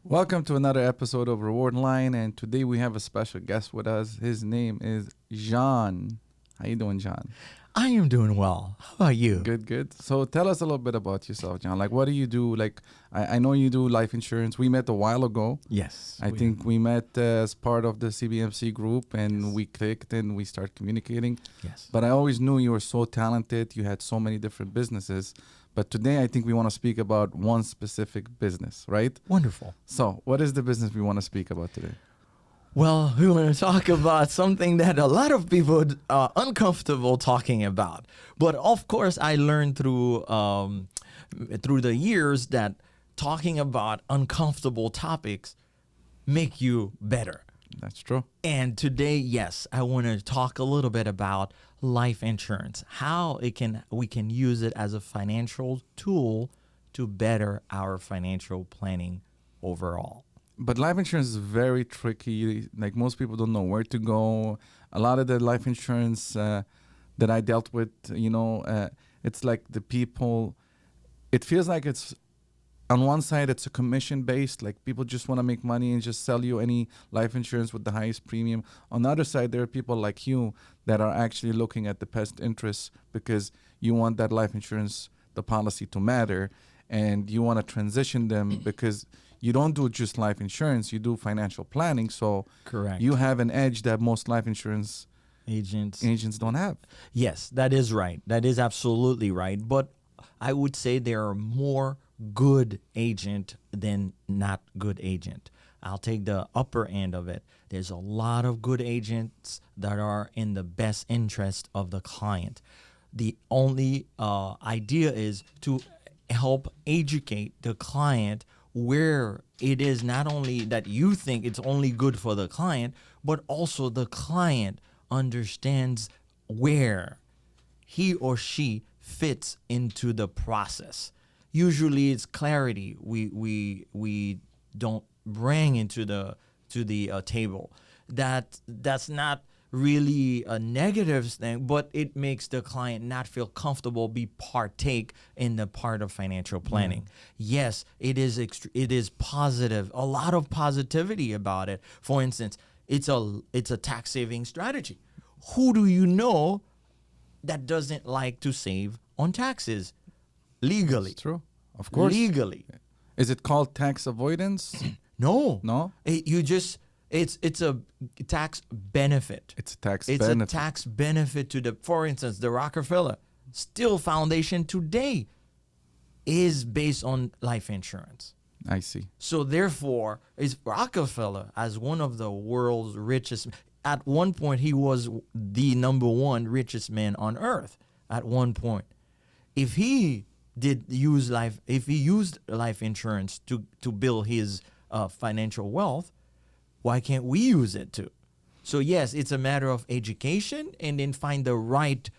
Welcome to another episode of RewardLion, and today we have a special guest with us. His name is Jean. How you doing, Jean? I am doing well. How about you? Good. So tell us a little bit about yourself, Jean. Like, what do you do? Like, I know you do life insurance. We met a while ago. Yes. I think we met as part of the CBMC group, and we clicked and we started communicating. Yes. But I always knew you were so talented. You had so many different businesses. But today, I think we want to speak about one specific business, right? Wonderful. So what is the business we want to speak about today? Well, we want to talk about something that a lot of people are uncomfortable talking about. But of course, I learned through the years that talking about uncomfortable topics make you better. That's true. And today, yes, I want to talk a little bit about life insurance, how we can use it as a financial tool to better our financial planning overall. But life insurance is very tricky. Like, most people don't know where to go. A lot of the life insurance that I dealt with, it's like the people, it feels like it's, on one side, it's a commission-based, like people just want to make money and just sell you any life insurance with the highest premium. On the other side, there are people like you that are actually looking at the best interests because you want that life insurance, the policy to matter, and you want to transition them because you don't do just life insurance, you do financial planning. So Correct. You have an edge that most life insurance agents don't have. Yes, that is right. That is absolutely right. But I would say there are more good agent than not good agent. I'll take the upper end of it. There's a lot of good agents that are in the best interest of the client. The only idea is to help educate the client where it is not only that you think it's only good for the client, but also the client understands where he or she fits into the process. Usually it's clarity we don't bring into the table. That's not really a negative thing, but it makes the client not feel comfortable partake in the part of financial planning. Yes, it is positive, a lot of positivity about it. For instance, it's a tax saving strategy. Who do you know that doesn't like to save on taxes legally? It's true. Of course. Legally. Is it called tax avoidance? No. No? It's a tax benefit. It's a tax It's benefit. a tax benefit for instance, the Rockefeller Still Foundation today is based on life insurance. I see. So therefore, is Rockefeller as one of the world's richest. At one point, he was the number one richest man on earth. At one point, if he used life insurance to build his financial wealth, why can't we use it too? So yes, it's a matter of education, and then find the right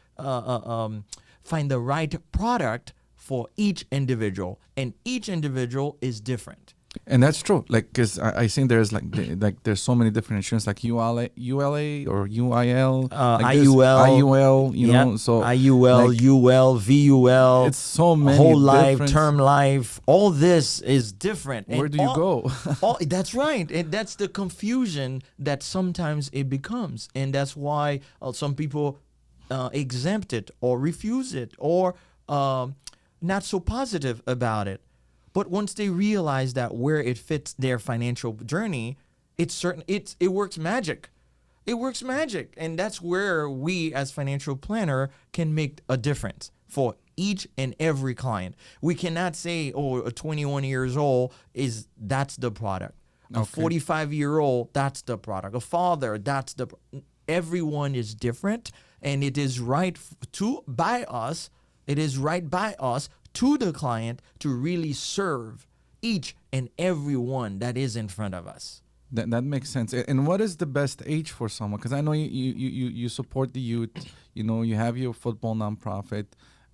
product for each individual, and each individual is different. And that's true. Like, because I think there's there's so many different insurance, like ULA or UIL, IUL, you know. So IUL, UL, VUL. It's so many. Whole life, term life. All this is different. Where do you go? That's right. And that's the confusion that sometimes it becomes, and that's why some people exempt it or refuse it or not so positive about it. But once they realize that where it fits their financial journey, it works magic. It works magic. And that's where we as financial planner can make a difference for each and every client. We cannot say, a 21 years old that's the product. A 45-year-old, that's the product. A father, that's the everyone is different, and it is right by us. It is right by us to the client to really serve each and every one that is in front of us. That makes sense. And what is the best age for someone? Because I know you support the youth. You know, you have your football nonprofit.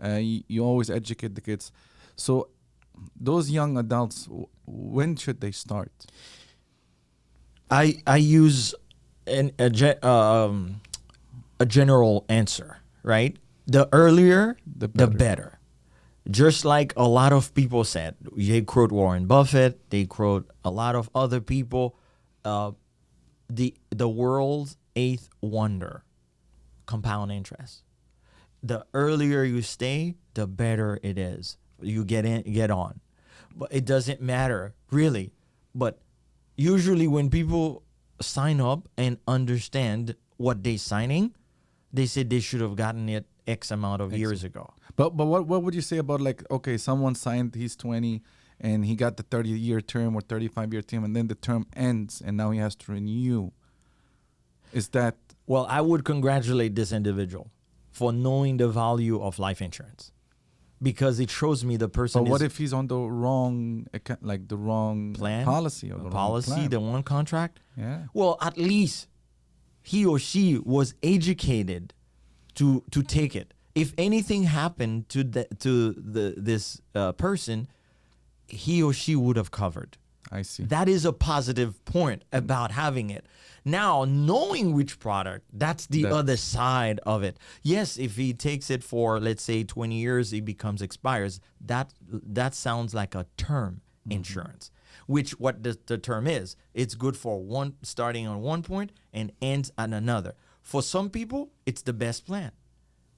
You always educate the kids. So those young adults, when should they start? I use a general answer, right? The earlier, the better. Just like a lot of people said, they quote Warren Buffett, they quote a lot of other people, the world's eighth wonder, compound interest. The earlier you stay, the better it is. You get on. But it doesn't matter, really. But usually when people sign up and understand what they're signing, they said they should have gotten it X amount of years ago. But what would you say about, like, okay, someone signed, he's 20 and he got the 30-year term or 35-year term, and then the term ends and now he has to renew. Is that... Well, I would congratulate this individual for knowing the value of life insurance, because it shows me the person But what if he's on the wrong like the wrong plan, policy, or the policy, wrong plan? the one contract? Yeah. Well, at least he or she was educated to take it. If anything happened to this person, he or she would have covered. I see. That is a positive point about having it. Now, knowing which product, that's the other side of it. Yes, if he takes it for, let's say, 20 years, it expires. That sounds like a term insurance, which what the term is. It's good for one, starting on one point and ends at another. For some people, it's the best plan.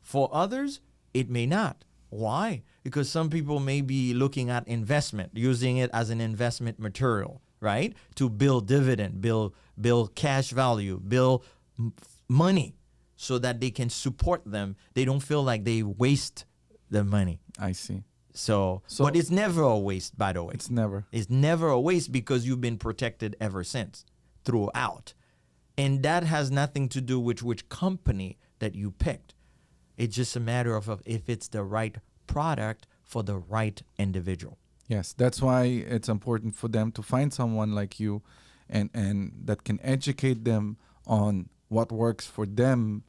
For others, it may not. Why? Because some people may be looking at investment, using it as an investment material, right? To build dividend, build cash value, build money, so that they can support them. They don't feel like they waste the money. I see. So but it's never a waste, by the way. It's never. It's never a waste, because you've been protected ever since, throughout. And that has nothing to do with which company that you picked. It's just a matter of if it's the right product for the right individual. Yes, that's why it's important for them to find someone like you, and that can educate them on what works for them,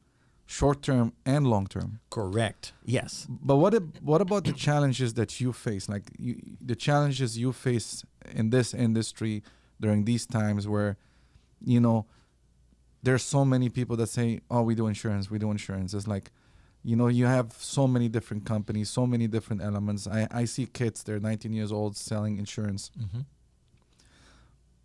short term and long term. Correct. Yes. But what about the challenges that you face? Like the challenges you face in this industry during these times where, there's so many people that say, "Oh, we do insurance. It's like, you have so many different companies, so many different elements. I see kids, they're 19 years old, selling insurance. Mm-hmm.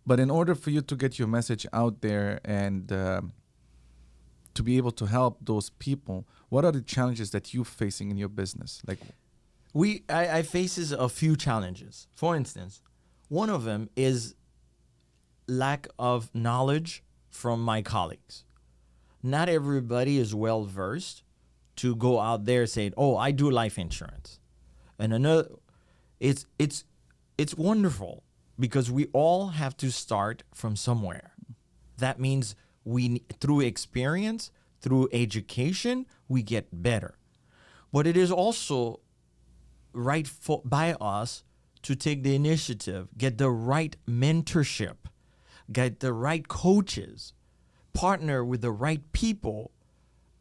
But in order for you to get your message out there and to be able to help those people, what are the challenges that you're facing in your business? Like, I faces a few challenges. For instance, one of them is lack of knowledge from my colleagues. Not everybody is well versed to go out there saying, "Oh, I do life insurance." And another, it's wonderful, because we all have to start from somewhere. That means through experience, through education, we get better. But it is also right by us to take the initiative, get the right mentorship, get the right coaches, partner with the right people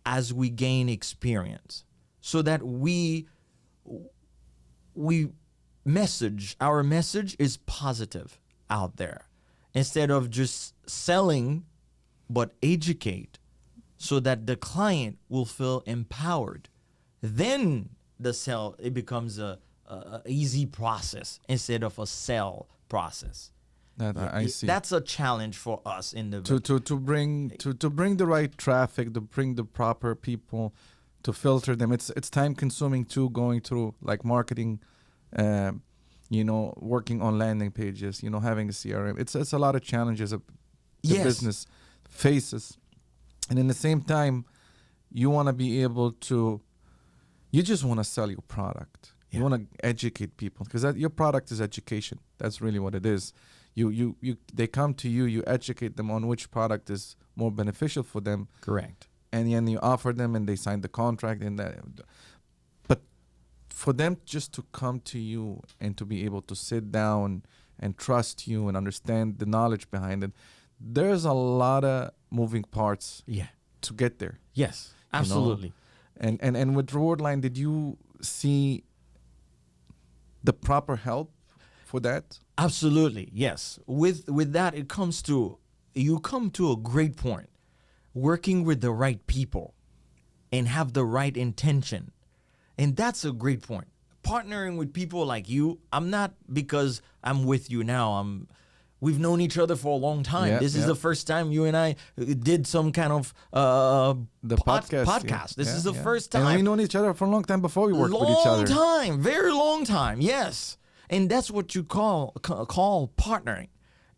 as we gain experience, so that our message is positive out there, instead of just selling, but educate, so that the client will feel empowered. Then the sell, it becomes a easy process instead of a sell process. I see. That's a challenge for us in the to bring the right traffic, to bring the proper people, to filter them. It's time consuming too, going through like marketing, working on landing pages, having a CRM. It's a lot of challenges the business faces, and in the same time, you want to be able to. You just want to sell your product. You want to educate people, because your product is education. That's really what it is. They come to you, you educate them on which product is more beneficial for them. Correct. And then you offer them and they sign the contract but for them just to come to you and to be able to sit down and trust you and understand the knowledge behind it, there's a lot of moving parts to get there. Yes, absolutely. And with RewardLion, did you see the proper help for that? Absolutely, yes. With that, you come to a great point. Working with the right people and have the right intention. And that's a great point. partnering with people like you, I'm not because I'm with you now. We've known each other for a long time. Yeah, This is the first time you and I did some kind of The podcast. Yeah. This is the Yeah. first time. And we known each other for a long time before we worked with each other. Long time, very long time. Yes, and that's what you call partnering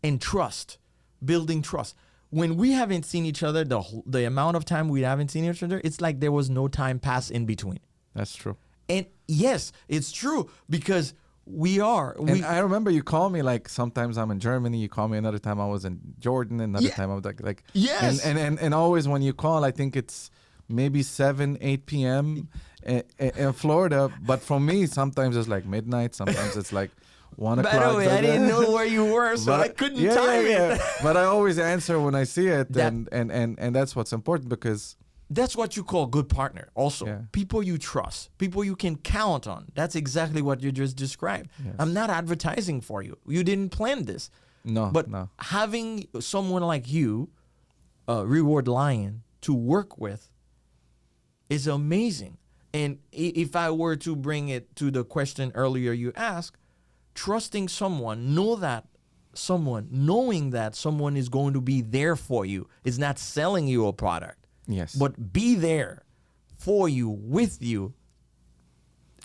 and trust, building trust. When we haven't seen each other, the amount of time we haven't seen each other, it's like there was no time passed in between. That's true. And yes, it's true because And I remember you call me like sometimes I'm in Germany. You call me another time I was in Jordan. Another time I was like yes. And always when you call, I think it's maybe 7, 8 p.m. in Florida. But for me, sometimes it's like midnight. Sometimes it's like 1 o'clock. By the way, I didn't know where you were, so I couldn't time it. But I always answer when I see it, That- and that's what's important because That's what you call good partner. Also, Yeah. people you trust, people you can count on. That's exactly what you just described. Yes. I'm not advertising for you. You didn't plan this. no, But no. having someone like you, RewardLion, to work with is amazing. And if I were to bring it to the question earlier you asked, trusting someone, knowing that someone is going to be there for you, is not selling you a product, Yes, but be there for you, with you.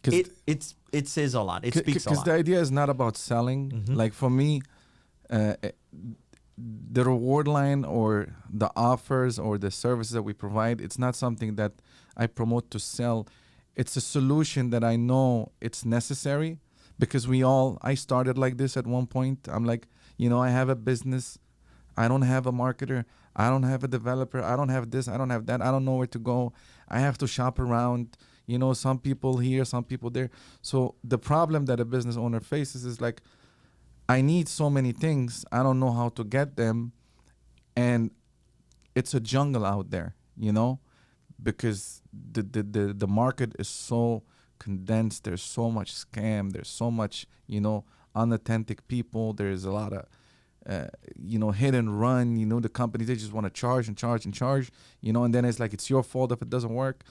It says a lot. It speaks a Because lot. the idea is not about selling. Like for me, the reward line or the offers or the services that we provide, it's not something that I promote to sell. It's a solution that I know it's necessary because I started like this at one point. I'm like, I have a business. I don't have a marketer. I don't have a developer. I don't have this. I don't have that. I don't know where to go. I have to shop around. Some people here, some people there. So the problem that a business owner faces is like, I need so many things. I don't know how to get them. And it's a jungle out there, because the market is so condensed. There's so much scam. There's so much, unauthentic people. There's a lot of, hit and run, the companies, they just want to charge and charge and charge, and then it's like, it's your fault if it doesn't work.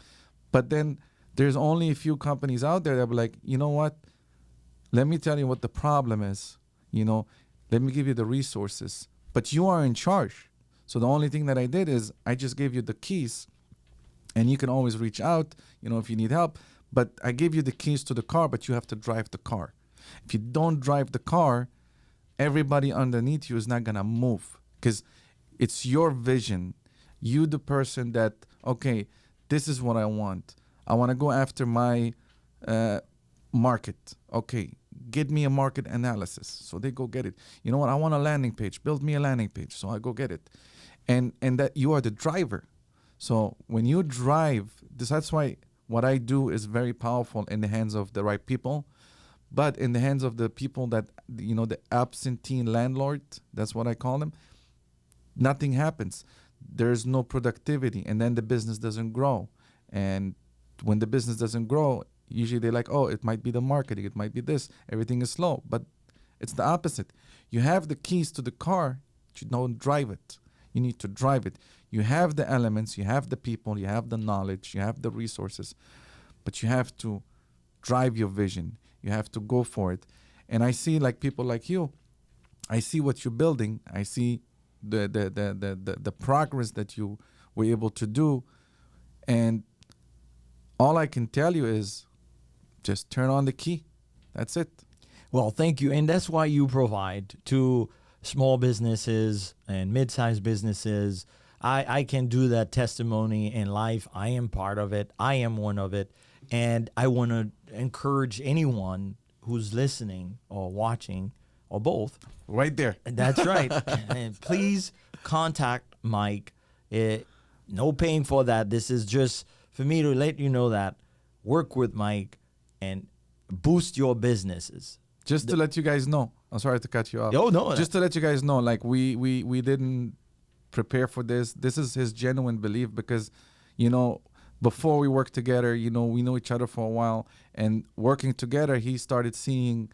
But then there's only a few companies out there that be like, you know what? Let me tell you what the problem is. Let me give you the resources, but you are in charge. So the only thing that I did is I just gave you the keys and you can always reach out, if you need help, but I gave you the keys to the car, but you have to drive the car. If you don't drive the car, everybody underneath you is not going to move because it's your vision. You, the person that, okay, this is what I want. I want to go after my market. Okay, get me a market analysis. So they go get it. You know what? I want a landing page. Build me a landing page. So I go get it. And that you are the driver. So when you drive, that's why what I do is very powerful in the hands of the right people. But in the hands of the people that, the absentee landlord, that's what I call them, nothing happens. There's no productivity, and then the business doesn't grow. And when the business doesn't grow, usually they're like, oh, it might be the marketing, it might be this, everything is slow. But it's the opposite. You have the keys to the car, but you don't drive it. You need to drive it. You have the elements, you have the people, you have the knowledge, you have the resources, but you have to drive your vision. You have to go for it. And I see like people like you, I see what you're building. I see the progress that you were able to do. And all I can tell you is just turn on the key. That's it. Well, thank you. And that's why you provide to small businesses and mid-sized businesses. I can do that testimony in life. I am part of it. I am one of it. And I want to encourage anyone who's listening or watching or both. Right there. That's right. And please contact Mike. No paying for that. This is just for me to let you know that work with Mike and boost your businesses. Just to let you guys know. I'm sorry to cut you off. Oh, no. Just to let you guys know, like we didn't prepare for this. This is his genuine belief because, before we worked together, we know each other for a while, and working together, he started seeing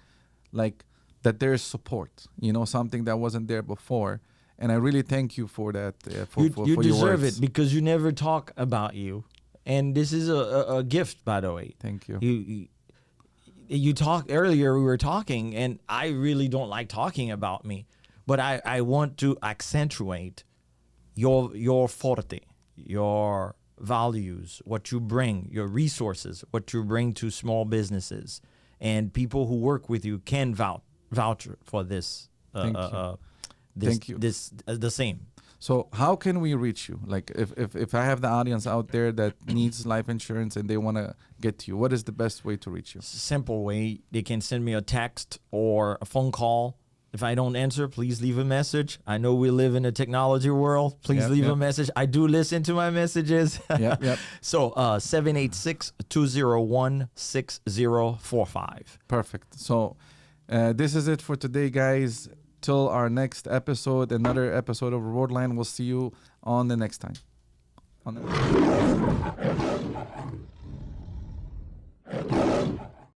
like that there's support, something that wasn't there before. And I really thank you for that. For you your deserve words. it because you never talk about you. And this is a gift, by the way. Thank you. you talked earlier, we were talking, and I really don't like talking about me, but I want to accentuate your forte, your values, what you bring, your resources, what you bring to small businesses, and people who work with you can vouch for this. Thank you. The same. So how can we reach you? Like if I have the audience out there that needs life insurance and they want to get to you, what is the best way to reach you? Simple way. They can send me a text or a phone call. If I don't answer, please leave a message. I know we live in a technology world. Please leave a message. I do listen to my messages. Yep. So 786-201-6045. Perfect. So this is it for today, guys. Till our next episode, another episode of RewardLion. We'll see you on the next time.